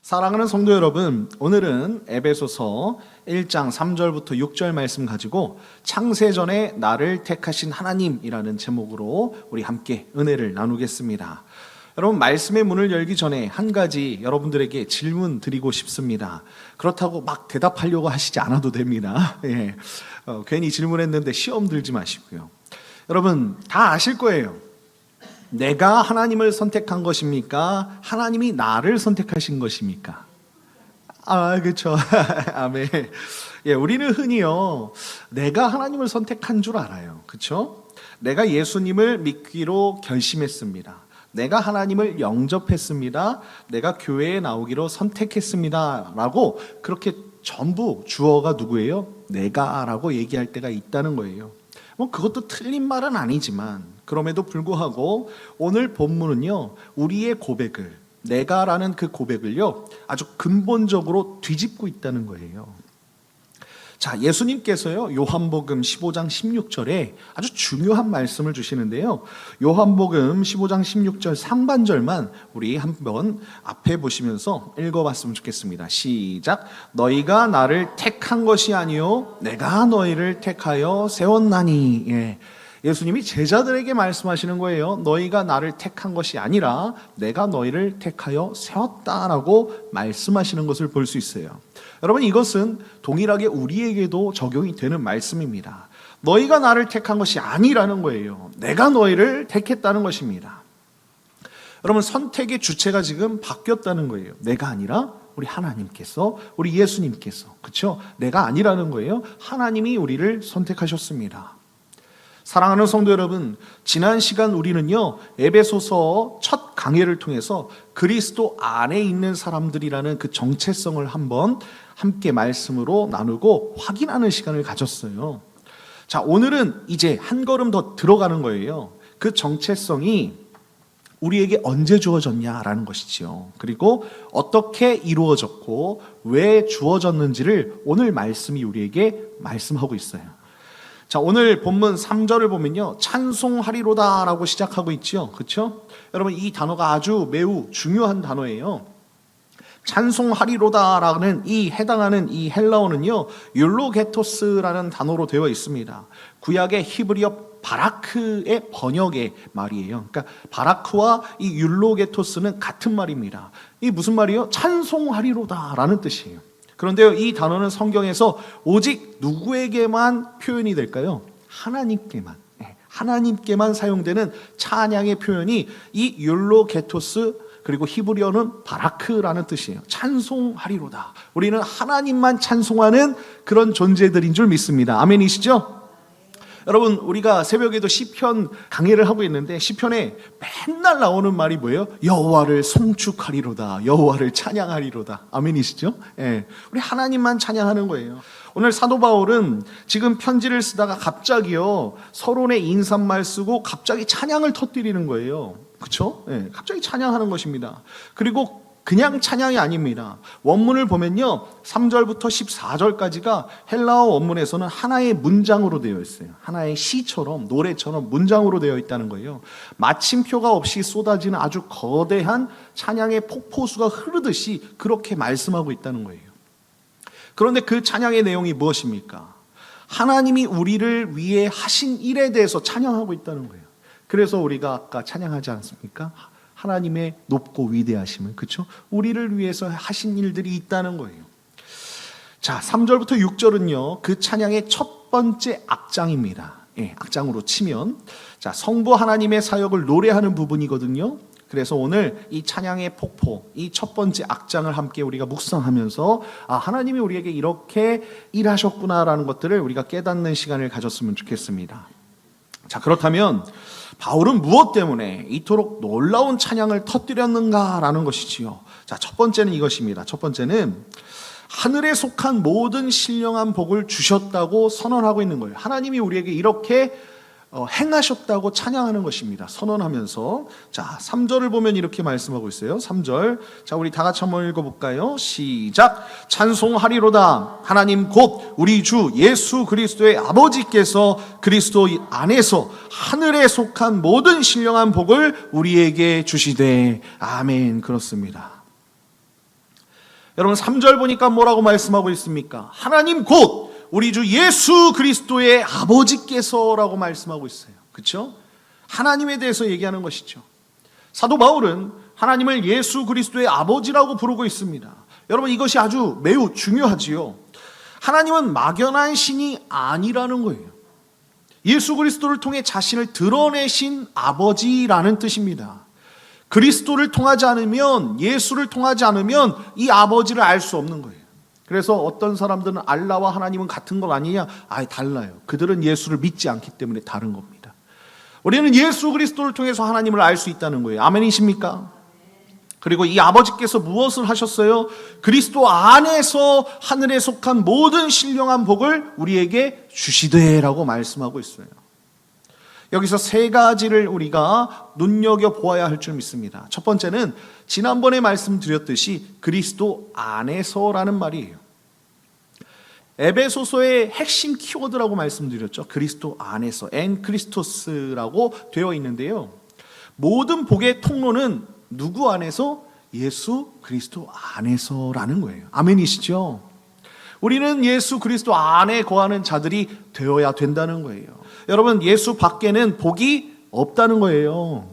사랑하는 성도 여러분, 오늘은 에베소서 1장 3절부터 6절 말씀 가지고 창세전에 나를 택하신 하나님이라는 제목으로 우리 함께 은혜를 나누겠습니다. 여러분, 말씀의 문을 열기 전에 한 가지 여러분들에게 질문 드리고 싶습니다. 그렇다고 막 대답하려고 하시지 않아도 됩니다. 괜히 질문했는데 시험 들지 마시고요. 여러분, 다 아실 거예요. 내가 하나님을 선택한 것입니까? 하나님이 나를 선택하신 것입니까? 그렇죠. 아멘. 우리는 흔히요, 내가 하나님을 선택한 줄 알아요. 그렇죠? 내가 예수님을 믿기로 결심했습니다. 내가 하나님을 영접했습니다. 내가 교회에 나오기로 선택했습니다. 라고 그렇게 전부 주어가 누구예요? 내가라고 얘기할 때가 있다는 거예요. 그것도 틀린 말은 아니지만 그럼에도 불구하고 오늘 본문은요, 우리의 고백을, 내가라는 그 고백을요, 아주 근본적으로 뒤집고 있다는 거예요. 자, 예수님께서요, 요한복음 15장 16절에 아주 중요한 말씀을 주시는데요. 요한복음 15장 16절 상반절만 우리 한번 앞에 보시면서 읽어봤으면 좋겠습니다. 시작. 너희가 나를 택한 것이 아니요 내가 너희를 택하여 세웠나니. 예수님이 제자들에게 말씀하시는 거예요. 너희가 나를 택한 것이 아니라 내가 너희를 택하여 세웠다라고 말씀하시는 것을 볼 수 있어요. 여러분, 이것은 동일하게 우리에게도 적용이 되는 말씀입니다. 너희가 나를 택한 것이 아니라는 거예요. 내가 너희를 택했다는 것입니다. 여러분, 선택의 주체가 지금 바뀌었다는 거예요. 내가 아니라 우리 하나님께서, 우리 예수님께서, 그렇죠? 내가 아니라는 거예요. 하나님이 우리를 선택하셨습니다. 사랑하는 성도 여러분, 지난 시간 우리는요, 에베소서 첫 강해를 통해서 그리스도 안에 있는 사람들이라는 그 정체성을 한번 함께 말씀으로 나누고 확인하는 시간을 가졌어요. 자, 오늘은 이제 한 걸음 더 들어가는 거예요. 그 정체성이 우리에게 언제 주어졌냐라는 것이지요. 그리고 어떻게 이루어졌고 왜 주어졌는지를 오늘 말씀이 우리에게 말씀하고 있어요. 자, 오늘 본문 3절을 보면요, 찬송하리로다 라고 시작하고 있죠. 그렇죠? 여러분, 이 단어가 아주 매우 중요한 단어예요. 찬송하리로다라는 해당하는 이 헬라어는요, 율로게토스라는 단어로 되어 있습니다. 구약의 히브리어 바라크의 번역의 말이에요. 그러니까 바라크와 이 율로게토스는 같은 말입니다. 이 무슨 말이에요? 찬송하리로다라는 뜻이에요. 그런데요, 이 단어는 성경에서 오직 누구에게만 표현이 될까요? 하나님께만 사용되는 찬양의 표현이 이 율로게토스, 그리고 히브리어는 바라크라는 뜻이에요. 찬송하리로다. 우리는 하나님만 찬송하는 그런 존재들인 줄 믿습니다. 아멘이시죠? 여러분, 우리가 새벽에도 시편 강해를 하고 있는데 시편에 맨날 나오는 말이 뭐예요? 여호와를 송축하리로다. 여호와를 찬양하리로다. 아멘이시죠? 우리 하나님만 찬양하는 거예요. 오늘 사도 바울은 지금 편지를 쓰다가 갑자기요, 서론에 인사말 쓰고 갑자기 찬양을 터뜨리는 거예요. 그렇죠? 갑자기 찬양하는 것입니다. 그리고 그냥 찬양이 아닙니다. 원문을 보면요, 3절부터 14절까지가 헬라어 원문에서는 하나의 문장으로 되어 있어요. 하나의 시처럼, 노래처럼 문장으로 되어 있다는 거예요. 마침표가 없이 쏟아지는 아주 거대한 찬양의 폭포수가 흐르듯이 그렇게 말씀하고 있다는 거예요. 그런데 그 찬양의 내용이 무엇입니까? 하나님이 우리를 위해 하신 일에 대해서 찬양하고 있다는 거예요. 그래서 우리가 아까 찬양하지 않습니까? 하나님의 높고 위대하심을, 그렇죠? 우리를 위해서 하신 일들이 있다는 거예요. 자, 3절부터 6절은요, 그 찬양의 첫 번째 악장입니다. 악장으로 치면, 자, 성부 하나님의 사역을 노래하는 부분이거든요. 그래서 오늘 이 찬양의 폭포, 이 첫 번째 악장을 함께 우리가 묵상하면서, 하나님이 우리에게 이렇게 일하셨구나라는 것들을 우리가 깨닫는 시간을 가졌으면 좋겠습니다. 자, 그렇다면 바울은 무엇 때문에 이토록 놀라운 찬양을 터뜨렸는가라는 것이지요. 자, 첫 번째는 이것입니다. 첫 번째는 하늘에 속한 모든 신령한 복을 주셨다고 선언하고 있는 거예요. 하나님이 우리에게 이렇게 행하셨다고 찬양하는 것입니다. 선언하면서, 자, 3절을 보면 이렇게 말씀하고 있어요. 3절. 자, 우리 다 같이 한번 읽어볼까요? 시작. 찬송하리로다. 하나님 곧 우리 주 예수 그리스도의 아버지께서 그리스도 안에서 하늘에 속한 모든 신령한 복을 우리에게 주시되. 아멘. 그렇습니다. 여러분 3절 보니까 뭐라고 말씀하고 있습니까? 하나님 곧 우리 주 예수 그리스도의 아버지께서라고 말씀하고 있어요. 그렇죠? 하나님에 대해서 얘기하는 것이죠. 사도 바울은 하나님을 예수 그리스도의 아버지라고 부르고 있습니다. 여러분 이것이 아주 매우 중요하지요. 하나님은 막연한 신이 아니라는 거예요. 예수 그리스도를 통해 자신을 드러내신 아버지라는 뜻입니다. 그리스도를 통하지 않으면, 예수를 통하지 않으면 이 아버지를 알 수 없는 거예요. 그래서 어떤 사람들은 알라와 하나님은 같은 것 아니냐? 아예 달라요. 그들은 예수를 믿지 않기 때문에 다른 겁니다. 우리는 예수 그리스도를 통해서 하나님을 알 수 있다는 거예요. 아멘이십니까? 그리고 이 아버지께서 무엇을 하셨어요? 그리스도 안에서 하늘에 속한 모든 신령한 복을 우리에게 주시되라고 말씀하고 있어요. 여기서 세 가지를 우리가 눈여겨보아야 할 줄 믿습니다. 첫 번째는 지난번에 말씀드렸듯이 그리스도 안에서라는 말이에요. 에베소서의 핵심 키워드라고 말씀드렸죠. 그리스도 안에서, 엔 크리스토스라고 되어 있는데요. 모든 복의 통로는 누구 안에서? 예수 그리스도 안에서라는 거예요. 아멘이시죠? 우리는 예수 그리스도 안에 거하는 자들이 되어야 된다는 거예요. 여러분 예수 밖에는 복이 없다는 거예요.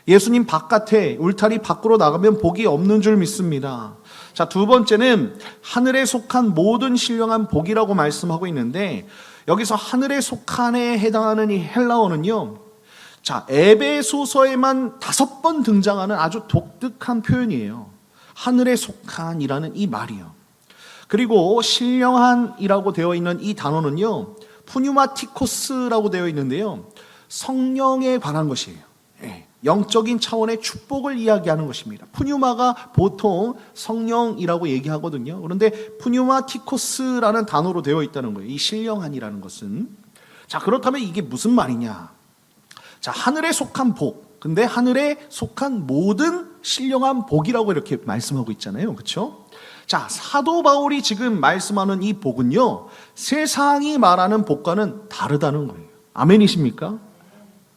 예수님 바깥에 울타리 밖으로 나가면 복이 없는 줄 믿습니다. 자, 두 번째는 하늘에 속한 모든 신령한 복이라고 말씀하고 있는데 여기서 하늘에 속한에 해당하는 이 헬라어는요, 자, 에베소서에만 5번 등장하는 아주 독특한 표현이에요. 하늘에 속한이라는 이 말이요. 그리고 신령한이라고 되어 있는 이 단어는요, 푸뉴마티코스라고 되어 있는데요, 성령에 관한 것이에요. 영적인 차원의 축복을 이야기하는 것입니다. 푸뉴마가 보통 성령이라고 얘기하거든요. 그런데 푸뉴마티코스라는 단어로 되어 있다는 거예요. 이 신령한이라는 것은. 자, 그렇다면 이게 무슨 말이냐? 자, 하늘에 속한 복. 근데 하늘에 속한 모든 신령한 복이라고 이렇게 말씀하고 있잖아요. 그렇죠? 자, 사도 바울이 지금 말씀하는 이 복은요, 세상이 말하는 복과는 다르다는 거예요. 아멘이십니까?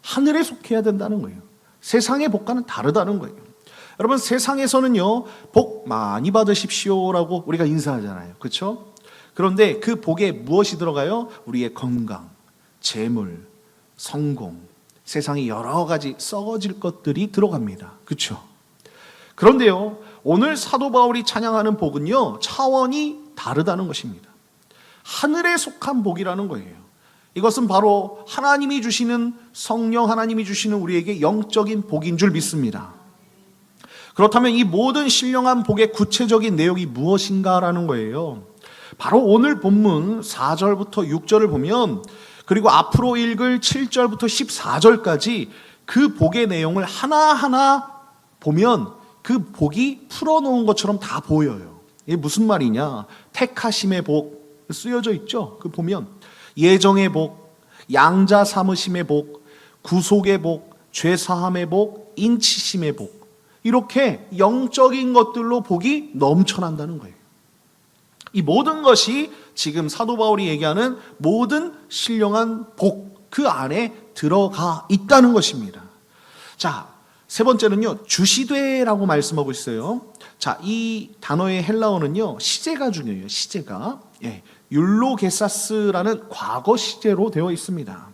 하늘에 속해야 된다는 거예요. 세상의 복과는 다르다는 거예요. 여러분 세상에서는요, 복 많이 받으십시오라고 우리가 인사하잖아요. 그렇죠? 그런데 그 복에 무엇이 들어가요? 우리의 건강, 재물, 성공, 세상에 여러 가지 썩어질 것들이 들어갑니다. 그렇죠? 그런데요, 오늘 사도 바울이 찬양하는 복은요, 차원이 다르다는 것입니다. 하늘에 속한 복이라는 거예요. 이것은 바로 하나님이 주시는, 성령 하나님이 주시는 우리에게 영적인 복인 줄 믿습니다. 그렇다면 이 모든 신령한 복의 구체적인 내용이 무엇인가라는 거예요. 바로 오늘 본문 4절부터 6절을 보면, 그리고 앞으로 읽을 7절부터 14절까지 그 복의 내용을 하나하나 보면 그 복이 풀어놓은 것처럼 다 보여요. 이게 무슨 말이냐? 택하심의 복 쓰여져 있죠. 그 보면 예정의 복, 양자 삼으심의 복, 구속의 복, 죄사함의 복, 인치심의 복, 이렇게 영적인 것들로 복이 넘쳐난다는 거예요. 이 모든 것이 지금 사도 바울이 얘기하는 모든 신령한 복, 그 안에 들어가 있다는 것입니다. 자, 세 번째는요, 주시되라고 말씀하고 있어요. 자, 이 단어의 헬라어는요, 시제가 중요해요. 시제가. 율로게사스라는 과거 시제로 되어 있습니다.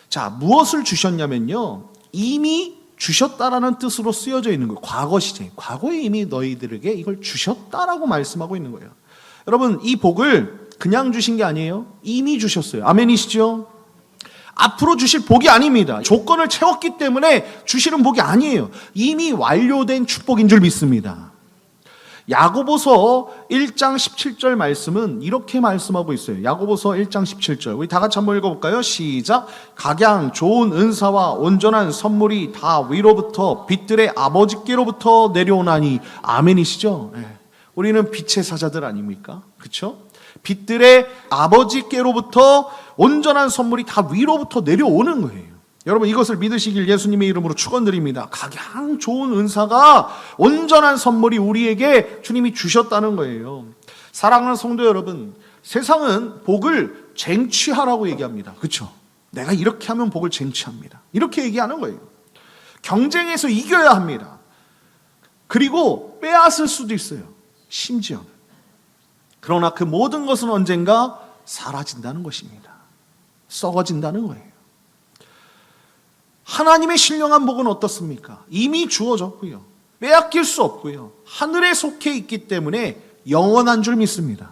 자, 무엇을 주셨냐면요, 이미 주셨다라는 뜻으로 쓰여져 있는 거예요. 과거 시제. 과거에 이미 너희들에게 이걸 주셨다라고 말씀하고 있는 거예요. 여러분, 이 복을 그냥 주신 게 아니에요. 이미 주셨어요. 아멘이시죠? 앞으로 주실 복이 아닙니다. 조건을 채웠기 때문에 주시는 복이 아니에요. 이미 완료된 축복인 줄 믿습니다. 야고보서 1장 17절 말씀은 이렇게 말씀하고 있어요. 야고보서 1장 17절. 우리 다 같이 한번 읽어볼까요? 시작. 각양 좋은 은사와 온전한 선물이 다 위로부터 빛들의 아버지께로부터 내려오나니. 아멘이시죠? 네. 우리는 빛의 사자들 아닙니까? 그렇죠? 빛들의 아버지께로부터 온전한 선물이 다 위로부터 내려오는 거예요. 여러분 이것을 믿으시길 예수님의 이름으로 축원드립니다. 각양 좋은 은사가, 온전한 선물이 우리에게 주님이 주셨다는 거예요. 사랑하는 성도 여러분, 세상은 복을 쟁취하라고 얘기합니다. 그렇죠? 내가 이렇게 하면 복을 쟁취합니다. 이렇게 얘기하는 거예요. 경쟁에서 이겨야 합니다. 그리고 빼앗을 수도 있어요. 심지어는. 그러나 그 모든 것은 언젠가 사라진다는 것입니다. 썩어진다는 거예요. 하나님의 신령한 복은 어떻습니까? 이미 주어졌고요. 빼앗길 수 없고요. 하늘에 속해 있기 때문에 영원한 줄 믿습니다.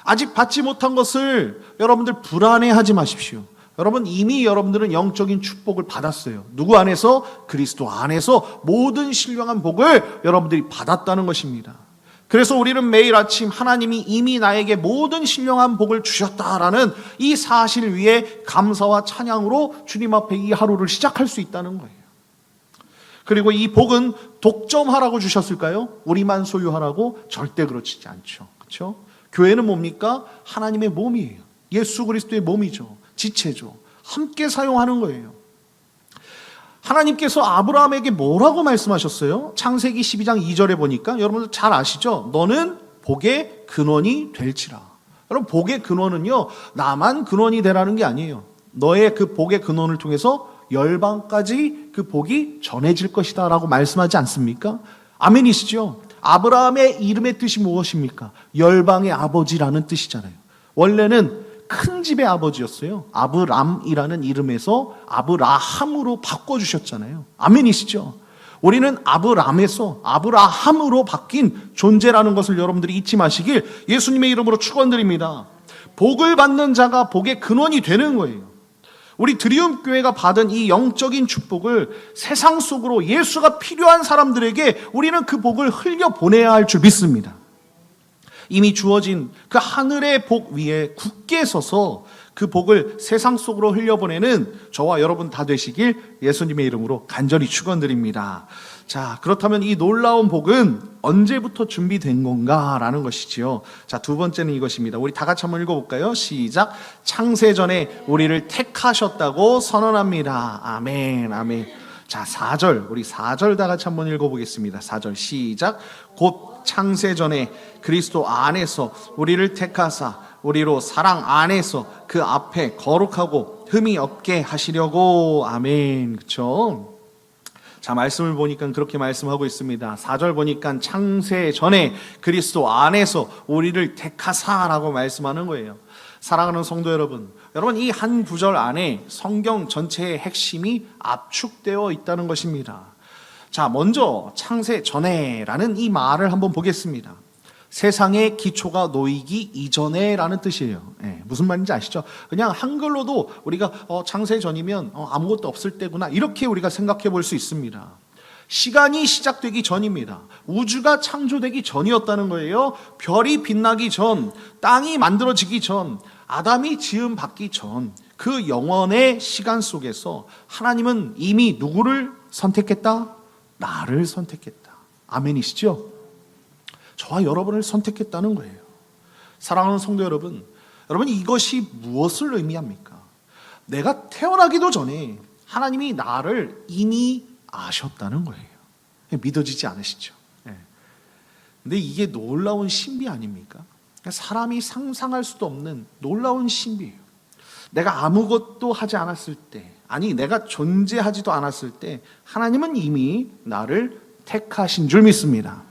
아직 받지 못한 것을 여러분들 불안해하지 마십시오. 여러분 이미 여러분들은 영적인 축복을 받았어요. 누구 안에서? 그리스도 안에서 모든 신령한 복을 여러분들이 받았다는 것입니다. 그래서 우리는 매일 아침 하나님이 이미 나에게 모든 신령한 복을 주셨다라는 이 사실 위에 감사와 찬양으로 주님 앞에 이 하루를 시작할 수 있다는 거예요. 그리고 이 복은 독점하라고 주셨을까요? 우리만 소유하라고? 절대 그렇지 않죠. 그렇죠? 교회는 뭡니까? 하나님의 몸이에요. 예수 그리스도의 몸이죠. 지체죠. 함께 사용하는 거예요. 하나님께서 아브라함에게 뭐라고 말씀하셨어요? 창세기 12장 2절에 보니까 여러분들 잘 아시죠? 너는 복의 근원이 될지라. 여러분 복의 근원은요, 나만 근원이 되라는 게 아니에요. 너의 그 복의 근원을 통해서 열방까지 그 복이 전해질 것이다 라고 말씀하지 않습니까? 아멘이시죠? 아브라함의 이름의 뜻이 무엇입니까? 열방의 아버지라는 뜻이잖아요. 원래는 큰 집의 아버지였어요. 아브람이라는 이름에서 아브라함으로 바꿔주셨잖아요. 아멘이시죠? 우리는 아브람에서 아브라함으로 바뀐 존재라는 것을 여러분들이 잊지 마시길 예수님의 이름으로 축원드립니다. 복을 받는 자가 복의 근원이 되는 거예요. 우리 드리움 교회가 받은 이 영적인 축복을 세상 속으로 예수가 필요한 사람들에게 우리는 그 복을 흘려보내야 할 줄 믿습니다. 이미 주어진 그 하늘의 복 위에 굳게 서서 그 복을 세상 속으로 흘려보내는 저와 여러분 다 되시길 예수님의 이름으로 간절히 축원드립니다. 자, 그렇다면 이 놀라운 복은 언제부터 준비된 건가라는 것이지요. 자, 두 번째는 이것입니다. 우리 다 같이 한번 읽어볼까요? 시작. 창세전에 우리를 택하셨다고 선언합니다. 아멘, 아멘. 자, 4절, 우리 4절 다 같이 한번 읽어보겠습니다. 4절 시작. 곧 창세전에 그리스도 안에서 우리를 택하사 우리로 사랑 안에서 그 앞에 거룩하고 흠이 없게 하시려고. 아멘. 그렇죠? 자, 말씀을 보니까 그렇게 말씀하고 있습니다. 4절 보니까 창세전에 그리스도 안에서 우리를 택하사라고 말씀하는 거예요. 사랑하는 성도 여러분, 여러분 이 한 구절 안에 성경 전체의 핵심이 압축되어 있다는 것입니다. 자, 먼저 창세전에라는 이 말을 한번 보겠습니다. 세상의 기초가 놓이기 이전에 라는 뜻이에요. 무슨 말인지 아시죠? 그냥 한글로도 우리가 창세전이면 아무것도 없을 때구나 이렇게 우리가 생각해 볼 수 있습니다. 시간이 시작되기 전입니다. 우주가 창조되기 전이었다는 거예요. 별이 빛나기 전, 땅이 만들어지기 전, 아담이 지음 받기 전, 그 영원의 시간 속에서 하나님은 이미 누구를 선택했다? 나를 선택했다. 아멘이시죠? 저와 여러분을 선택했다는 거예요. 사랑하는 성도 여러분, 여러분 이것이 무엇을 의미합니까? 내가 태어나기도 전에 하나님이 나를 이미 아셨다는 거예요. 믿어지지 않으시죠? 근데 이게 놀라운 신비 아닙니까? 사람이 상상할 수도 없는 놀라운 신비예요. 내가 아무것도 하지 않았을 때, 아니 내가 존재하지도 않았을 때 하나님은 이미 나를 택하신 줄 믿습니다.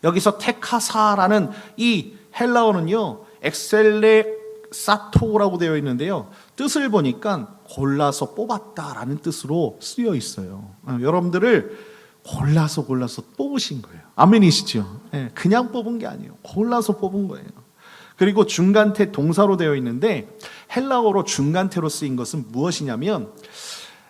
여기서 택하사라는 이 헬라어는요, 엑셀레사토라고 되어 있는데요, 뜻을 보니까 골라서 뽑았다라는 뜻으로 쓰여 있어요. 여러분들을 골라서 뽑으신 거예요. 아멘이시죠? 그냥 뽑은 게 아니에요. 골라서 뽑은 거예요. 그리고 중간태 동사로 되어 있는데 헬라어로 중간태로 쓰인 것은 무엇이냐면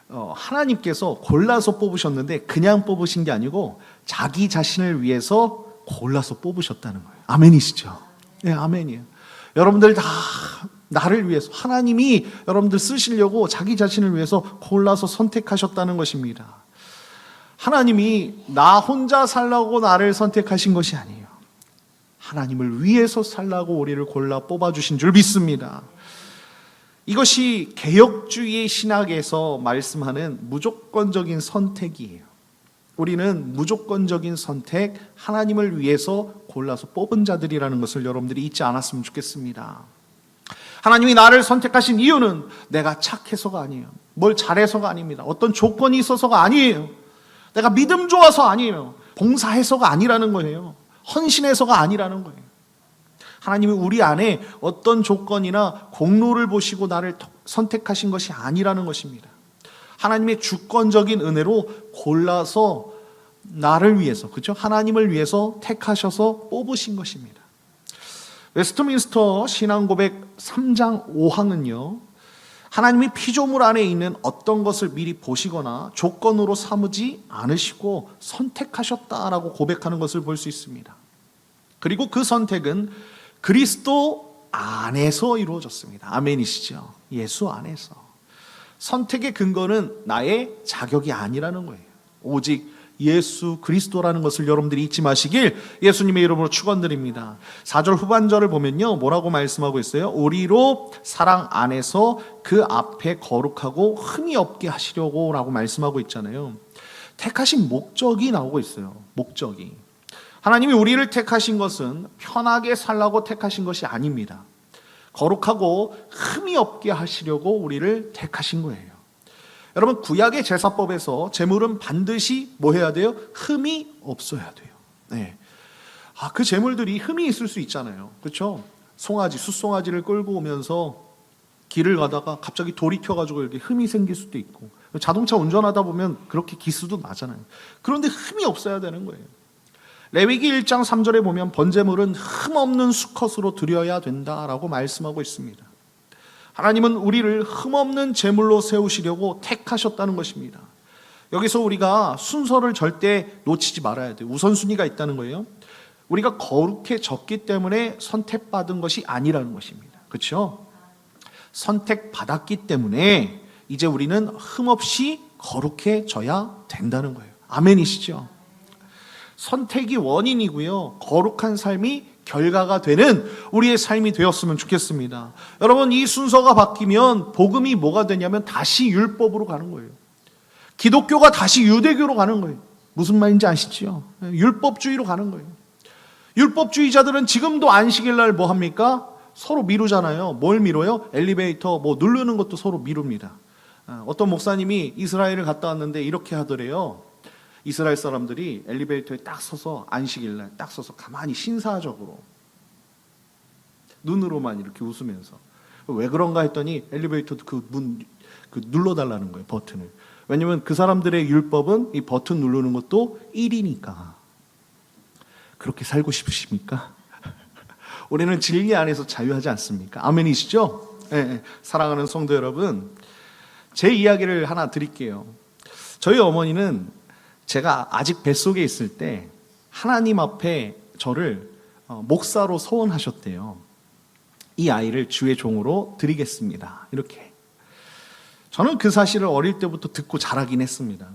하나님께서 골라서 뽑으셨는데 그냥 뽑으신 게 아니고 자기 자신을 위해서 골라서 뽑으셨다는 거예요. 아멘이시죠? 네, 아멘이에요. 여러분들 다 나를 위해서 하나님이 여러분들 쓰시려고 자기 자신을 위해서 골라서 선택하셨다는 것입니다. 하나님이 나 혼자 살라고 나를 선택하신 것이 아니에요. 하나님을 위해서 살라고 우리를 골라 뽑아주신 줄 믿습니다. 이것이 개혁주의 신학에서 말씀하는 무조건적인 선택이에요. 우리는 무조건적인 선택, 하나님을 위해서 골라서 뽑은 자들이라는 것을 여러분들이 잊지 않았으면 좋겠습니다. 하나님이 나를 선택하신 이유는 내가 착해서가 아니에요. 뭘 잘해서가 아닙니다. 어떤 조건이 있어서가 아니에요. 내가 믿음 좋아서 아니에요. 봉사해서가 아니라는 거예요. 헌신해서가 아니라는 거예요. 하나님이 우리 안에 어떤 조건이나 공로를 보시고 나를 선택하신 것이 아니라는 것입니다. 하나님의 주권적인 은혜로 골라서 나를 위해서, 그렇죠? 하나님을 위해서 택하셔서 뽑으신 것입니다. 웨스트민스터 신앙고백 3장 5항은요, 하나님이 피조물 안에 있는 어떤 것을 미리 보시거나 조건으로 삼지 않으시고 선택하셨다라고 고백하는 것을 볼 수 있습니다. 그리고 그 선택은 그리스도 안에서 이루어졌습니다. 아멘이시죠? 예수 안에서. 선택의 근거는 나의 자격이 아니라는 거예요. 오직 예수 그리스도라는 것을 여러분들이 잊지 마시길 예수님의 이름으로 축원드립니다. 4절 후반절을 보면요, 뭐라고 말씀하고 있어요? 우리로 사랑 안에서 그 앞에 거룩하고 흠이 없게 하시려고 라고 말씀하고 있잖아요. 택하신 목적이 나오고 있어요. 목적이. 하나님이 우리를 택하신 것은 편하게 살라고 택하신 것이 아닙니다. 거룩하고 흠이 없게 하시려고 우리를 택하신 거예요. 여러분, 구약의 제사법에서 제물은 반드시 뭐 해야 돼요? 흠이 없어야 돼요. 네. 그 제물들이 흠이 있을 수 있잖아요. 그렇죠? 송아지, 숫송아지를 끌고 오면서 길을 가다가 갑자기 돌이 튀어가지고 이렇게 흠이 생길 수도 있고, 자동차 운전하다 보면 그렇게 기스도 나잖아요. 그런데 흠이 없어야 되는 거예요. 레위기 1장 3절에 보면 번제물은 흠 없는 수컷으로 드려야 된다라고 말씀하고 있습니다. 하나님은 우리를 흠없는 제물로 세우시려고 택하셨다는 것입니다. 여기서 우리가 순서를 절대 놓치지 말아야 돼요. 우선순위가 있다는 거예요. 우리가 거룩해졌기 때문에 선택받은 것이 아니라는 것입니다. 그렇죠? 선택받았기 때문에 이제 우리는 흠없이 거룩해져야 된다는 거예요. 아멘이시죠? 선택이 원인이고요, 거룩한 삶이 결과가 되는 우리의 삶이 되었으면 좋겠습니다. 여러분, 이 순서가 바뀌면 복음이 뭐가 되냐면 다시 율법으로 가는 거예요. 기독교가 다시 유대교로 가는 거예요. 무슨 말인지 아시죠? 율법주의로 가는 거예요. 율법주의자들은 지금도 안식일 날 뭐 합니까? 서로 미루잖아요. 뭘 미뤄요? 엘리베이터 뭐 누르는 것도 서로 미룹니다. 어떤 목사님이 이스라엘을 갔다 왔는데 이렇게 하더래요. 이스라엘 사람들이 엘리베이터에 딱 서서 안식일 날 딱 서서 가만히 신사적으로 눈으로만 이렇게 웃으면서, 왜 그런가 했더니 엘리베이터도 그 문 눌러달라는 거예요, 버튼을. 왜냐면 그 사람들의 율법은 이 버튼 누르는 것도 1이니까. 그렇게 살고 싶으십니까? 우리는 진리 안에서 자유하지 않습니까? 아멘이시죠? 네, 사랑하는 성도 여러분, 제 이야기를 하나 드릴게요. 저희 어머니는 제가 아직 뱃속에 있을 때 하나님 앞에 저를 목사로 서원하셨대요. 이 아이를 주의 종으로 드리겠습니다. 이렇게. 저는 그 사실을 어릴 때부터 듣고 자라긴 했습니다.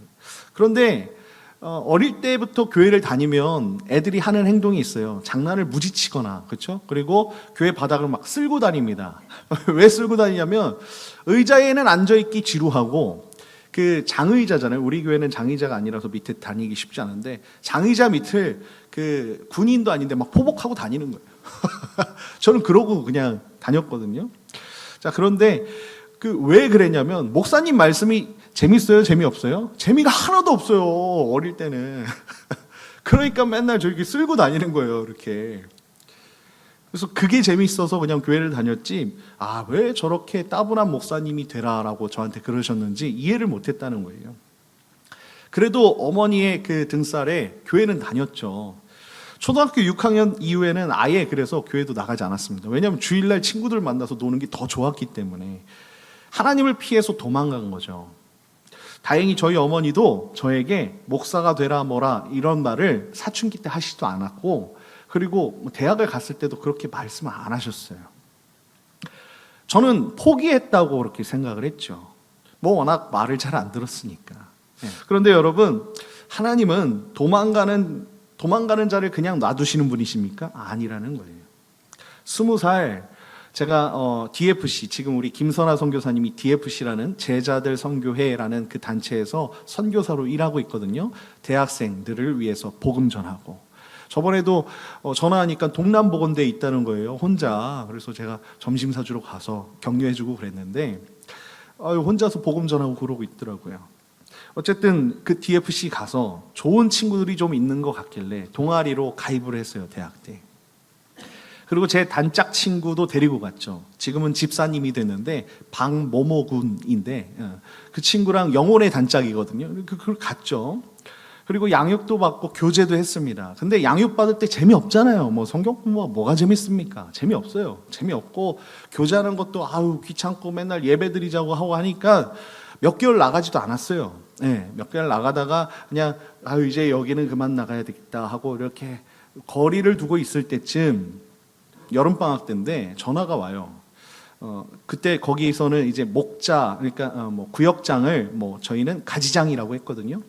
그런데 어릴 때부터 교회를 다니면 애들이 하는 행동이 있어요. 장난을 무지치거나, 그렇죠? 그리고 교회 바닥을 막 쓸고 다닙니다. 왜 쓸고 다니냐면 의자에는 앉아있기 지루하고, 그 장의자잖아요. 우리 교회는 장의자가 아니라서 밑에 다니기 쉽지 않은데, 장의자 밑을 그 군인도 아닌데 막 포복하고 다니는 거예요. 저는 그러고 그냥 다녔거든요. 자, 그런데 왜 그랬냐면, 목사님 말씀이 재밌어요? 재미없어요? 재미가 하나도 없어요, 어릴 때는. 그러니까 맨날 저렇게 쓸고 다니는 거예요, 이렇게. 그래서 그게 재밌어서 그냥 교회를 다녔지, 왜 저렇게 따분한 목사님이 되라라고 저한테 그러셨는지 이해를 못했다는 거예요. 그래도 어머니의 그 등살에 교회는 다녔죠. 초등학교 6학년 이후에는 아예 그래서 교회도 나가지 않았습니다. 왜냐하면 주일날 친구들 만나서 노는 게 더 좋았기 때문에. 하나님을 피해서 도망간 거죠. 다행히 저희 어머니도 저에게 목사가 되라 뭐라 이런 말을 사춘기 때 하시지도 않았고, 그리고 대학을 갔을 때도 그렇게 말씀을 안 하셨어요. 저는 포기했다고 그렇게 생각을 했죠. 워낙 말을 잘 안 들었으니까. 그런데 여러분, 하나님은 도망가는 자를 그냥 놔두시는 분이십니까? 아니라는 거예요. 20살 제가 DFC, 지금 우리 김선아 선교사님이 DFC라는 제자들 선교회라는 그 단체에서 선교사로 일하고 있거든요. 대학생들을 위해서 복음 전하고. 저번에도 전화하니까 동남보건대에 있다는 거예요, 혼자. 그래서 제가 점심 사주러 가서 격려해주고 그랬는데 혼자서 복음 전하고 그러고 있더라고요. 어쨌든 그 DFC 가서 좋은 친구들이 좀 있는 것 같길래 동아리로 가입을 했어요, 대학 때. 그리고 제 단짝 친구도 데리고 갔죠. 지금은 집사님이 됐는데 박모모 군인데 그 친구랑 영혼의 단짝이거든요. 그걸 갔죠. 그리고 양육도 받고 교제도 했습니다. 근데 양육 받을 때 재미없잖아요. 뭐 성경 공부가 뭐가 재밌습니까? 재미없어요. 재미없고 교제하는 것도 아우 귀찮고 맨날 예배드리자고 하고 하니까 몇 개월 나가지도 않았어요. 네, 몇 개월 나가다가 그냥 아유 이제 여기는 그만 나가야 되겠다 하고 이렇게 거리를 두고 있을 때쯤 여름방학 때인데 전화가 와요. 그때 거기서는 이제 목자, 그러니까 뭐 구역장을 뭐 저희는 가지장이라고 했거든요.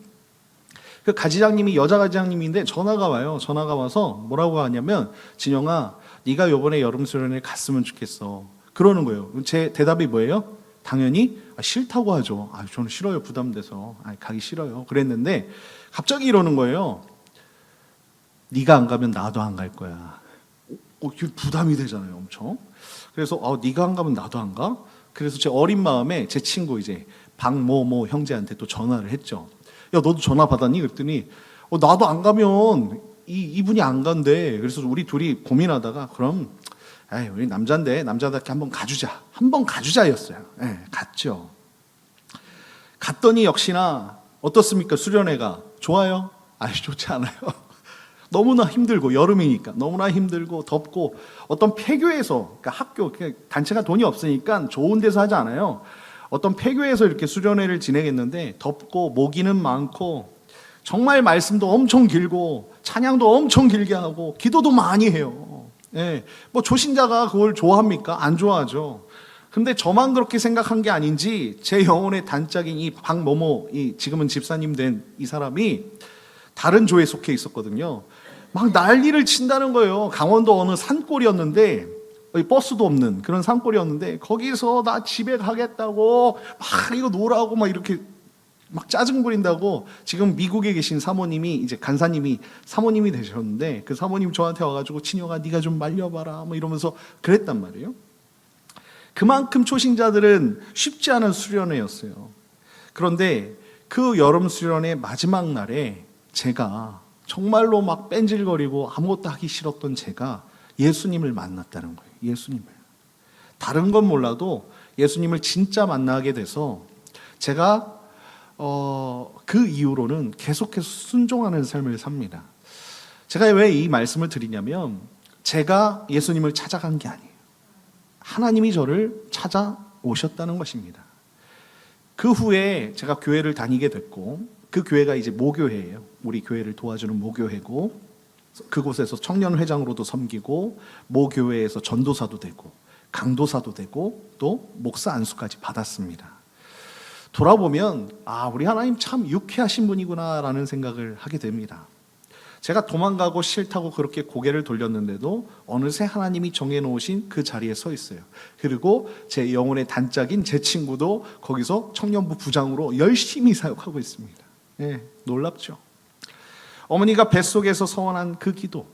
그 가지장님이 여자 가지장님인데 전화가 와요. 전화가 와서 뭐라고 하냐면 진영아, 네가 요번에 여름 수련회 갔으면 좋겠어. 그러는 거예요. 제 대답이 뭐예요? 당연히 싫다고 하죠. 저는 싫어요. 부담돼서. 가기 싫어요. 그랬는데 갑자기 이러는 거예요. 네가 안 가면 나도 안 갈 거야. 부담이 되잖아요, 엄청. 그래서 네가 안 가면 나도 안 가? 그래서 제 어린 마음에 제 친구 이제 박모모 형제한테 또 전화를 했죠. 야, 너도 전화 받았니? 그랬더니 나도 안 가면 이분이 안 간대. 그래서 우리 둘이 고민하다가 그럼 우리 남자인데 남자답게 한번 가주자였어요. 갔죠. 갔더니 역시나 어떻습니까? 수련회가 좋아요? 좋지 않아요. 너무나 힘들고 여름이니까 너무나 힘들고 덥고 어떤 폐교에서 그러니까 학교 단체가 돈이 없으니까 좋은 데서 하지 않아요. 어떤 폐교에서 이렇게 수련회를 진행했는데 덥고 모기는 많고 정말 말씀도 엄청 길고 찬양도 엄청 길게 하고 기도도 많이 해요. 뭐 초신자가 그걸 좋아합니까? 안 좋아하죠. 근데 저만 그렇게 생각한 게 아닌지 제 영혼의 단짝인 이 박모모, 지금은 집사님 된 이 사람이 다른 조에 속해 있었거든요. 막 난리를 친다는 거예요. 강원도 어느 산골이었는데 버스도 없는 그런 산골이었는데 거기서 나 집에 가겠다고 막 이거 놀라고 막 이렇게 막 짜증 부린다고. 지금 미국에 계신 사모님이 이제 간사님이 사모님이 되셨는데 그 사모님 저한테 와가지고 친혁아 네가 좀 말려봐라 뭐 이러면서 그랬단 말이에요. 그만큼 초신자들은 쉽지 않은 수련회였어요. 그런데 그 여름 수련회 마지막 날에 제가 정말로 막 뺀질거리고 아무것도 하기 싫었던 제가 예수님을 만났다는 거예요. 예수님을. 다른 건 몰라도 예수님을 진짜 만나게 돼서 제가 그 이후로는 계속해서 순종하는 삶을 삽니다. 제가 왜 이 말씀을 드리냐면 제가 예수님을 찾아간 게 아니에요. 하나님이 저를 찾아오셨다는 것입니다. 그 후에 제가 교회를 다니게 됐고 그 교회가 이제 모교회예요. 우리 교회를 도와주는 모교회고 그곳에서 청년회장으로도 섬기고 모교회에서 전도사도 되고 강도사도 되고 또 목사 안수까지 받았습니다. 돌아보면 우리 하나님 참 유쾌하신 분이구나라는 생각을 하게 됩니다. 제가 도망가고 싫다고 그렇게 고개를 돌렸는데도 어느새 하나님이 정해놓으신 그 자리에 서 있어요. 그리고 제 영혼의 단짝인 제 친구도 거기서 청년부 부장으로 열심히 사역하고 있습니다. 놀랍죠. 어머니가 뱃속에서 서원한 그 기도,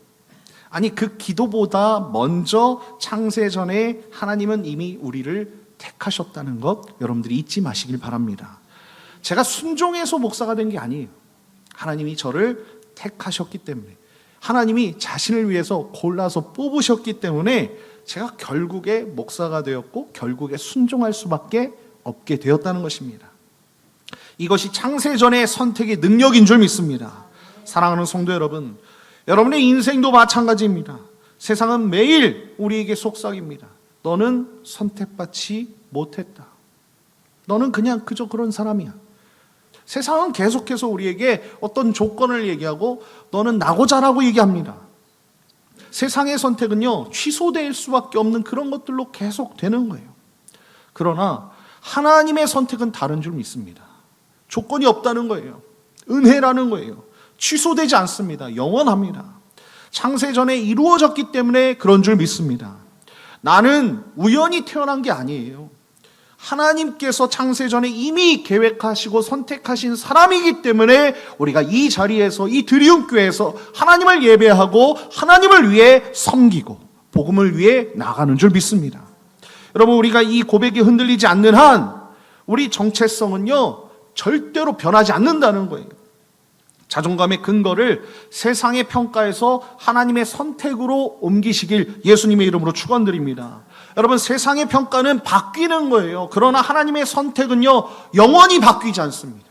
그 기도보다 먼저 창세 전에 하나님은 이미 우리를 택하셨다는 것 여러분들이 잊지 마시길 바랍니다. 제가 순종해서 목사가 된 게 아니에요. 하나님이 저를 택하셨기 때문에, 하나님이 자신을 위해서 골라서 뽑으셨기 때문에 제가 결국에 목사가 되었고 결국에 순종할 수밖에 없게 되었다는 것입니다. 이것이 창세전의 선택의 능력인 줄 믿습니다. 사랑하는 성도 여러분, 여러분의 인생도 마찬가지입니다. 세상은 매일 우리에게 속삭입니다. 너는 선택받지 못했다. 너는 그냥 그저 그런 사람이야. 세상은 계속해서 우리에게 어떤 조건을 얘기하고 너는 나고자라고 얘기합니다. 세상의 선택은요, 취소될 수밖에 없는 그런 것들로 계속 되는 거예요. 그러나 하나님의 선택은 다른 줄 믿습니다. 조건이 없다는 거예요. 은혜라는 거예요. 취소되지 않습니다. 영원합니다. 창세전에 이루어졌기 때문에 그런 줄 믿습니다. 나는 우연히 태어난 게 아니에요. 하나님께서 창세전에 이미 계획하시고 선택하신 사람이기 때문에 우리가 이 자리에서, 이 드리움 교회에서 하나님을 예배하고 하나님을 위해 섬기고 복음을 위해 나가는 줄 믿습니다. 여러분, 우리가 이 고백이 흔들리지 않는 한 우리 정체성은요, 절대로 변하지 않는다는 거예요. 자존감의 근거를 세상의 평가에서 하나님의 선택으로 옮기시길 예수님의 이름으로 축원드립니다. 여러분, 세상의 평가는 바뀌는 거예요. 그러나 하나님의 선택은요, 영원히 바뀌지 않습니다.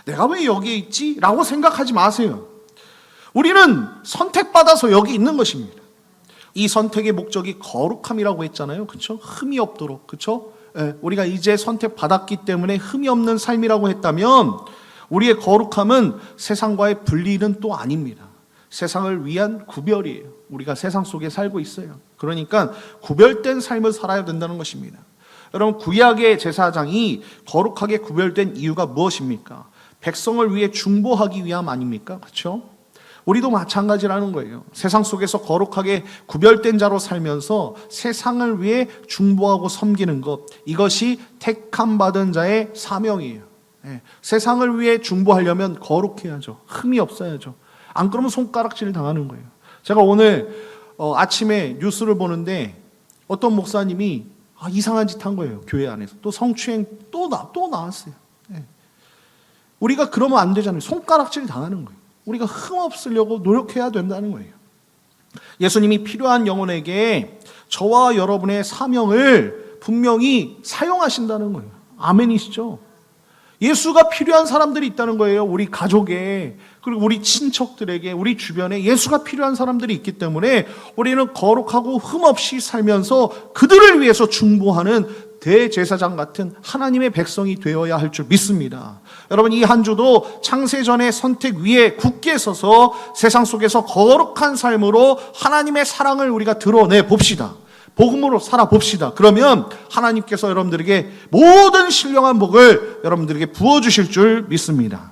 내가 왜 여기에 있지? 라고 생각하지 마세요. 우리는 선택받아서 여기 있는 것입니다. 이 선택의 목적이 거룩함이라고 했잖아요. 그렇죠? 흠이 없도록. 그렇죠? 우리가 이제 선택받았기 때문에 흠이 없는 삶이라고 했다면 우리의 거룩함은 세상과의 분리는 또 아닙니다. 세상을 위한 구별이에요. 우리가 세상 속에 살고 있어요. 그러니까 구별된 삶을 살아야 된다는 것입니다. 여러분, 구약의 제사장이 거룩하게 구별된 이유가 무엇입니까? 백성을 위해 중보하기 위함 아닙니까? 그렇죠? 우리도 마찬가지라는 거예요. 세상 속에서 거룩하게 구별된 자로 살면서 세상을 위해 중보하고 섬기는 것, 이것이 택함 받은 자의 사명이에요. 세상을 위해 중보하려면 거룩해야죠. 흠이 없어야죠. 안 그러면 손가락질 당하는 거예요. 제가 오늘 아침에 뉴스를 보는데 어떤 목사님이 이상한 짓 한 거예요. 교회 안에서. 또 성추행 또 나왔어요. 우리가 그러면 안 되잖아요. 손가락질 당하는 거예요. 우리가 흠 없으려고 노력해야 된다는 거예요. 예수님이 필요한 영혼에게 저와 여러분의 사명을 분명히 사용하신다는 거예요. 아멘이시죠? 예수가 필요한 사람들이 있다는 거예요. 우리 가족에, 그리고 우리 친척들에게, 우리 주변에 예수가 필요한 사람들이 있기 때문에 우리는 거룩하고 흠없이 살면서 그들을 위해서 중보하는 대제사장 같은 하나님의 백성이 되어야 할 줄 믿습니다. 여러분, 이 한 주도 창세전의 선택 위에 굳게 서서 세상 속에서 거룩한 삶으로 하나님의 사랑을 우리가 드러내 봅시다. 복음으로 살아봅시다. 그러면 하나님께서 여러분들에게 모든 신령한 복을 여러분들에게 부어주실 줄 믿습니다.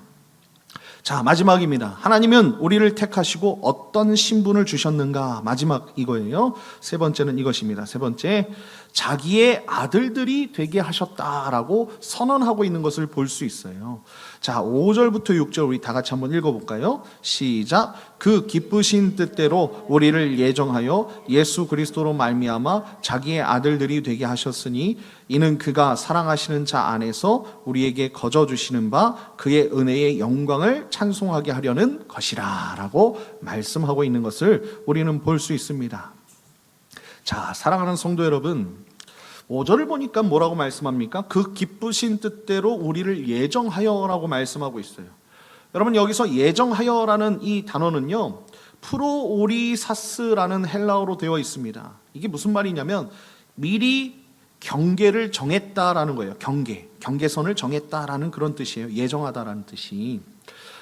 자, 마지막입니다. 하나님은 우리를 택하시고 어떤 신분을 주셨는가? 마지막 이거예요. 세 번째는 이것입니다. 세 번째, 자기의 아들들이 되게 하셨다라고 선언하고 있는 것을 볼 수 있어요. 자, 5절부터 6절 우리 다 같이 한번 읽어볼까요? 시작. 그 기쁘신 뜻대로 우리를 예정하여 예수 그리스도로 말미암아 자기의 아들들이 되게 하셨으니 이는 그가 사랑하시는 자 안에서 우리에게 거저 주시는 바 그의 은혜의 영광을 찬송하게 하려는 것이라 라고 말씀하고 있는 것을 우리는 볼 수 있습니다. 자, 사랑하는 성도 여러분, 5절을 보니까 뭐라고 말씀합니까? 그 기쁘신 뜻대로 우리를 예정하여라고 말씀하고 있어요. 여러분, 여기서 예정하여라는 이 단어는요, 프로오리사스라는 헬라어로 되어 있습니다. 이게 무슨 말이냐면 미리 경계를 정했다라는 거예요. 경계선을 정했다라는 그런 뜻이에요. 예정하다라는 뜻이.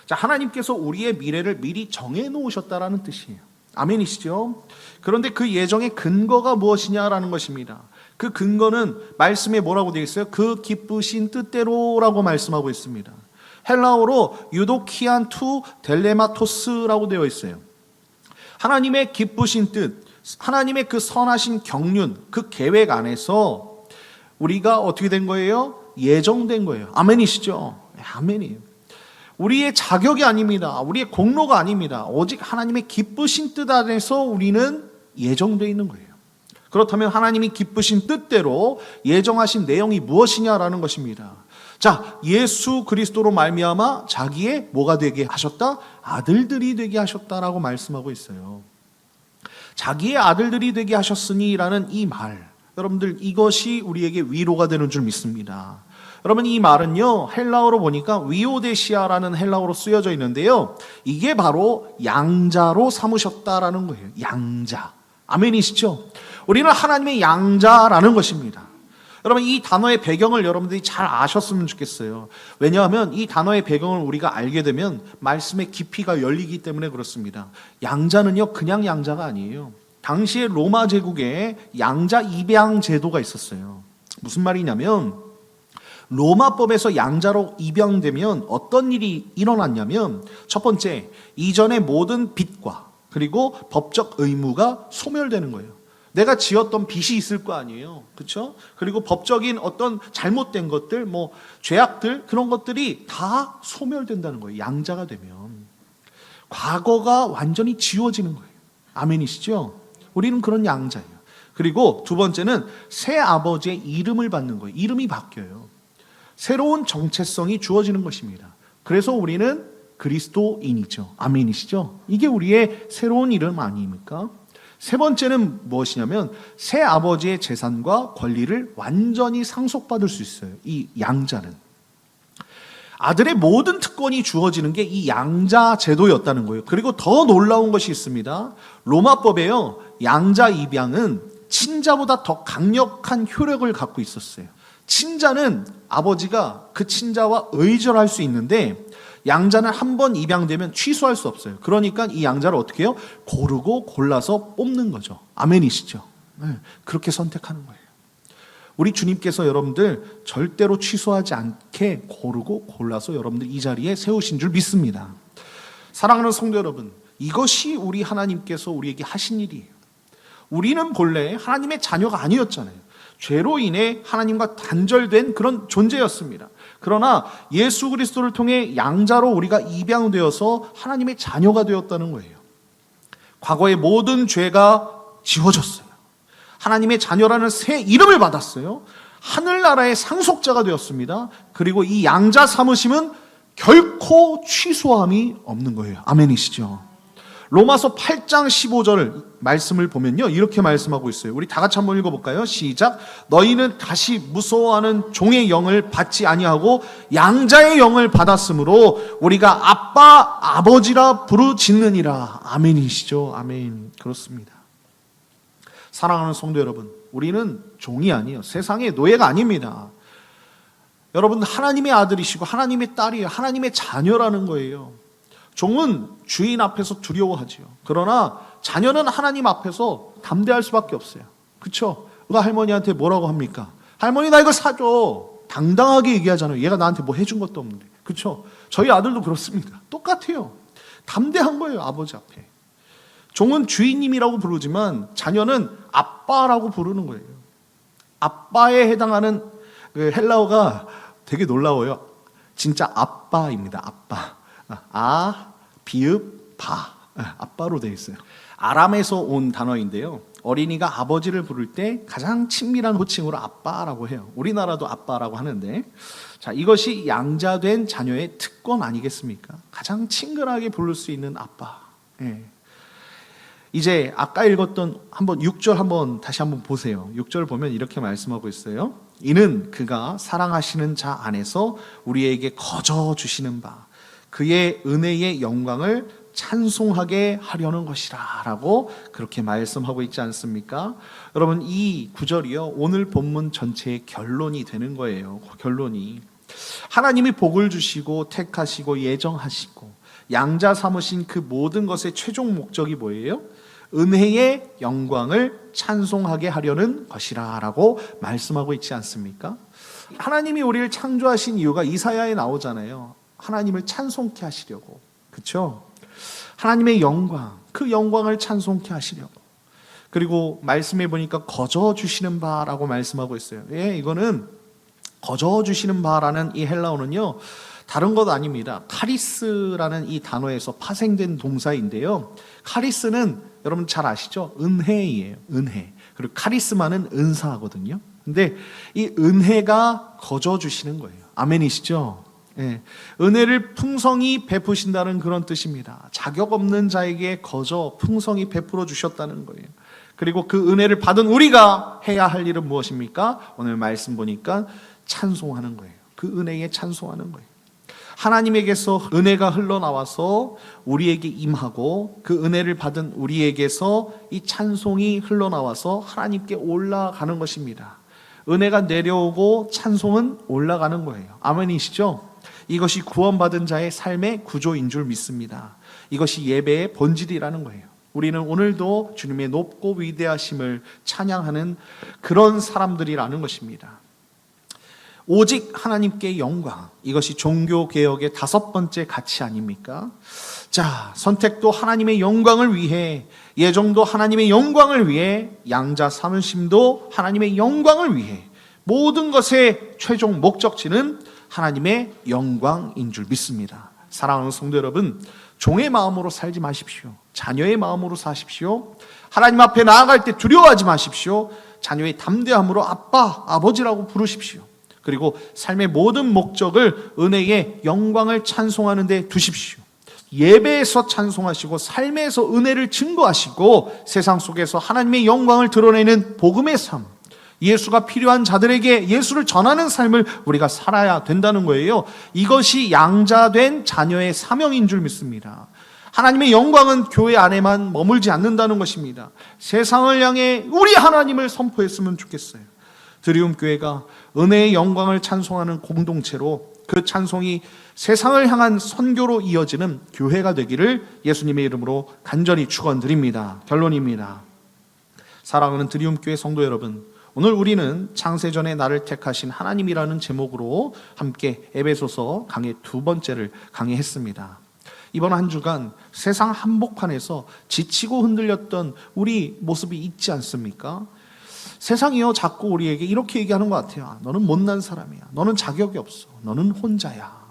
자, 하나님께서 우리의 미래를 미리 정해 놓으셨다라는 뜻이에요. 아멘이시죠? 그런데 그 예정의 근거가 무엇이냐라는 것입니다. 그 근거는 말씀에 뭐라고 되어 있어요? 그 기쁘신 뜻대로라고 말씀하고 있습니다. 헬라어로 유도키안 투 델레마토스라고 되어 있어요. 하나님의 기쁘신 뜻, 하나님의 그 선하신 경륜, 그 계획 안에서 우리가 어떻게 된 거예요? 예정된 거예요. 아멘이시죠? 아멘이에요. 우리의 자격이 아닙니다. 우리의 공로가 아닙니다. 오직 하나님의 기쁘신 뜻 안에서 우리는 예정되어 있는 거예요. 그렇다면 하나님이 기쁘신 뜻대로 예정하신 내용이 무엇이냐라는 것입니다. 자, 예수 그리스도로 말미암아 자기의 뭐가 되게 하셨다? 아들들이 되게 하셨다라고 말씀하고 있어요. 자기의 아들들이 되게 하셨으니라는 이 말, 여러분들 이것이 우리에게 위로가 되는 줄 믿습니다. 여러분, 이 말은요, 헬라어로 보니까 위오데시아라는 헬라어로 쓰여져 있는데요, 이게 바로 양자로 삼으셨다라는 거예요. 양자. 아멘이시죠? 우리는 하나님의 양자라는 것입니다. 여러분, 이 단어의 배경을 여러분들이 잘 아셨으면 좋겠어요. 왜냐하면 이 단어의 배경을 우리가 알게 되면 말씀의 깊이가 열리기 때문에 그렇습니다. 양자는요, 그냥 양자가 아니에요. 당시에 로마 제국에 양자 입양 제도가 있었어요. 무슨 말이냐면 로마법에서 양자로 입양되면 어떤 일이 일어났냐면, 첫 번째, 이전의 모든 빚과 그리고 법적 의무가 소멸되는 거예요. 내가 지었던 빚이 있을 거 아니에요. 그렇죠? 그리고 법적인 어떤 잘못된 것들, 죄악들, 그런 것들이 다 소멸된다는 거예요. 양자가 되면. 과거가 완전히 지워지는 거예요. 아멘이시죠? 우리는 그런 양자예요. 그리고 두 번째는 새 아버지의 이름을 받는 거예요. 이름이 바뀌어요. 새로운 정체성이 주어지는 것입니다. 그래서 우리는 그리스도인이죠. 아멘이시죠? 이게 우리의 새로운 이름 아닙니까? 세 번째는 무엇이냐면 새 아버지의 재산과 권리를 완전히 상속받을 수 있어요. 이 양자는. 아들의 모든 특권이 주어지는 게 이 양자 제도였다는 거예요. 그리고 더 놀라운 것이 있습니다. 로마법에요. 양자 입양은 친자보다 더 강력한 효력을 갖고 있었어요. 친자는 아버지가 그 친자와 의절할 수 있는데 양자는 한 번 입양되면 취소할 수 없어요. 그러니까 이 양자를 어떻게 해요? 고르고 골라서 뽑는 거죠. 아멘이시죠? 네, 그렇게 선택하는 거예요. 우리 주님께서 여러분들 절대로 취소하지 않게 고르고 골라서 여러분들 이 자리에 세우신 줄 믿습니다. 사랑하는 성도 여러분, 이것이 우리 하나님께서 우리에게 하신 일이에요. 우리는 본래 하나님의 자녀가 아니었잖아요. 죄로 인해 하나님과 단절된 그런 존재였습니다. 그러나 예수 그리스도를 통해 양자로 우리가 입양되어서 하나님의 자녀가 되었다는 거예요. 과거의 모든 죄가 지워졌어요. 하나님의 자녀라는 새 이름을 받았어요. 하늘나라의 상속자가 되었습니다. 그리고 이 양자 삼으심은 결코 취소함이 없는 거예요. 아멘이시죠? 로마서 8장 15절 말씀을 보면요, 이렇게 말씀하고 있어요. 우리 다 같이 한번 읽어볼까요? 시작. 너희는 다시 무서워하는 종의 영을 받지 아니하고 양자의 영을 받았으므로 우리가 아빠 아버지라 부르짖느니라. 아멘이시죠? 아멘. 그렇습니다. 사랑하는 성도 여러분, 우리는 종이 아니에요. 세상의 노예가 아닙니다. 여러분, 하나님의 아들이시고 하나님의 딸이에요. 하나님의 자녀라는 거예요. 종은 주인 앞에서 두려워하지요. 그러나 자녀는 하나님 앞에서 담대할 수밖에 없어요. 그렇죠? 누가 할머니한테 뭐라고 합니까? 할머니 나 이거 사줘. 당당하게 얘기하잖아요. 얘가 나한테 뭐 해준 것도 없는데. 그렇죠? 저희 아들도 그렇습니다. 똑같아요. 담대한 거예요. 아버지 앞에. 종은 주인님이라고 부르지만 자녀는 아빠라고 부르는 거예요. 아빠에 해당하는 헬라어가 되게 놀라워요. 진짜 아빠입니다. 아빠. 아, 비읍, 바. 아빠로 되어 있어요. 아람에서 온 단어인데요. 어린이가 아버지를 부를 때 가장 친밀한 호칭으로 아빠라고 해요. 우리나라도 아빠라고 하는데, 자, 이것이 양자된 자녀의 특권 아니겠습니까? 가장 친근하게 부를 수 있는 아빠. 예. 이제 아까 읽었던 한번 6절 한번 다시 한번 보세요. 6절 보면 이렇게 말씀하고 있어요. 이는 그가 사랑하시는 자 안에서 우리에게 거저 주시는 바 그의 은혜의 영광을 찬송하게 하려는 것이라 라고 그렇게 말씀하고 있지 않습니까? 여러분, 이 구절이요, 오늘 본문 전체의 결론이 되는 거예요. 결론이 하나님이 복을 주시고 택하시고 예정하시고 양자 삼으신 그 모든 것의 최종 목적이 뭐예요? 은혜의 영광을 찬송하게 하려는 것이라 라고 말씀하고 있지 않습니까? 하나님이 우리를 창조하신 이유가 이사야에 나오잖아요. 하나님을 찬송케 하시려고. 그렇죠? 하나님의 영광, 그 영광을 찬송케 하시려고. 그리고 말씀해 보니까 거저 주시는 바라고 말씀하고 있어요. 예, 이거는 거저 주시는 바라는 이 헬라어는요, 다른 것 아닙니다. 카리스라는 이 단어에서 파생된 동사인데요. 카리스는 여러분 잘 아시죠? 은혜이에요. 은혜. 그리고 카리스마는 은사거든요. 근데 이 은혜가 거저 주시는 거예요. 아멘이시죠? 예. 은혜를 풍성히 베푸신다는 그런 뜻입니다. 자격 없는 자에게 거저 풍성히 베풀어 주셨다는 거예요. 그리고 그 은혜를 받은 우리가 해야 할 일은 무엇입니까? 오늘 말씀 보니까 찬송하는 거예요. 그 은혜에 찬송하는 거예요. 하나님에게서 은혜가 흘러나와서 우리에게 임하고 그 은혜를 받은 우리에게서 이 찬송이 흘러나와서 하나님께 올라가는 것입니다. 은혜가 내려오고 찬송은 올라가는 거예요. 아멘이시죠? 이것이 구원받은 자의 삶의 구조인 줄 믿습니다. 이것이 예배의 본질이라는 거예요. 우리는 오늘도 주님의 높고 위대하심을 찬양하는 그런 사람들이라는 것입니다. 오직 하나님께 영광, 이것이 종교개혁의 5번째 가치 아닙니까? 자, 선택도 하나님의 영광을 위해, 예정도 하나님의 영광을 위해, 양자 삼으심도 하나님의 영광을 위해, 모든 것의 최종 목적지는 하나님의 영광인 줄 믿습니다. 사랑하는 성도 여러분, 종의 마음으로 살지 마십시오. 자녀의 마음으로 사십시오. 하나님 앞에 나아갈 때 두려워하지 마십시오. 자녀의 담대함으로 아빠, 아버지라고 부르십시오. 그리고 삶의 모든 목적을 은혜의 영광을 찬송하는 데 두십시오. 예배에서 찬송하시고 삶에서 은혜를 증거하시고 세상 속에서 하나님의 영광을 드러내는 복음의 삶, 예수가 필요한 자들에게 예수를 전하는 삶을 우리가 살아야 된다는 거예요. 이것이 양자된 자녀의 사명인 줄 믿습니다. 하나님의 영광은 교회 안에만 머물지 않는다는 것입니다. 세상을 향해 우리 하나님을 선포했으면 좋겠어요. 드리움 교회가 은혜의 영광을 찬송하는 공동체로 그 찬송이 세상을 향한 선교로 이어지는 교회가 되기를 예수님의 이름으로 간절히 축원드립니다. 결론입니다. 사랑하는 드리움 교회 성도 여러분, 오늘 우리는 창세전에 나를 택하신 하나님이라는 제목으로 함께 에베소서 강의 두 번째를 강의했습니다. 이번 한 주간 세상 한복판에서 지치고 흔들렸던 우리 모습이 있지 않습니까? 세상이요 자꾸 우리에게 이렇게 얘기하는 것 같아요. 너는 못난 사람이야. 너는 자격이 없어. 너는 혼자야.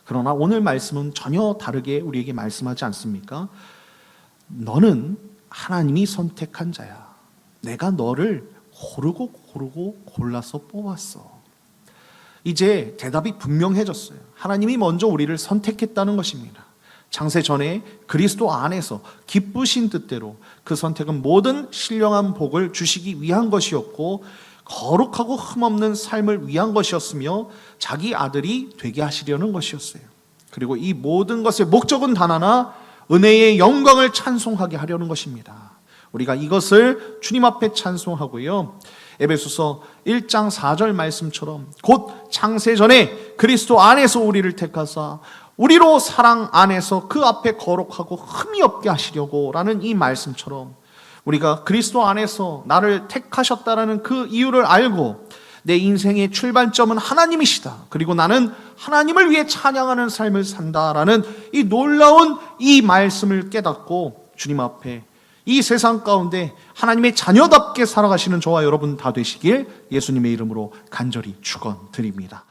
그러나 오늘 말씀은 전혀 다르게 우리에게 말씀하지 않습니까? 너는 하나님이 선택한 자야. 내가 너를 고르고 골라서 뽑았어. 이제 대답이 분명해졌어요. 하나님이 먼저 우리를 선택했다는 것입니다. 창세 전에 그리스도 안에서 기쁘신 뜻대로 그 선택은 모든 신령한 복을 주시기 위한 것이었고 거룩하고 흠없는 삶을 위한 것이었으며 자기 아들이 되게 하시려는 것이었어요. 그리고 이 모든 것의 목적은 단 하나, 은혜의 영광을 찬송하게 하려는 것입니다. 우리가 이것을 주님 앞에 찬송하고요, 에베소서 1장 4절 말씀처럼 곧 창세 전에 그리스도 안에서 우리를 택하사 우리로 사랑 안에서 그 앞에 거룩하고 흠이 없게 하시려고 라는 이 말씀처럼 우리가 그리스도 안에서 나를 택하셨다라는 그 이유를 알고 내 인생의 출발점은 하나님이시다, 그리고 나는 하나님을 위해 찬양하는 삶을 산다라는 이 놀라운 이 말씀을 깨닫고 주님 앞에 이 세상 가운데 하나님의 자녀답게 살아가시는 저와 여러분 다 되시길 예수님의 이름으로 간절히 축원드립니다.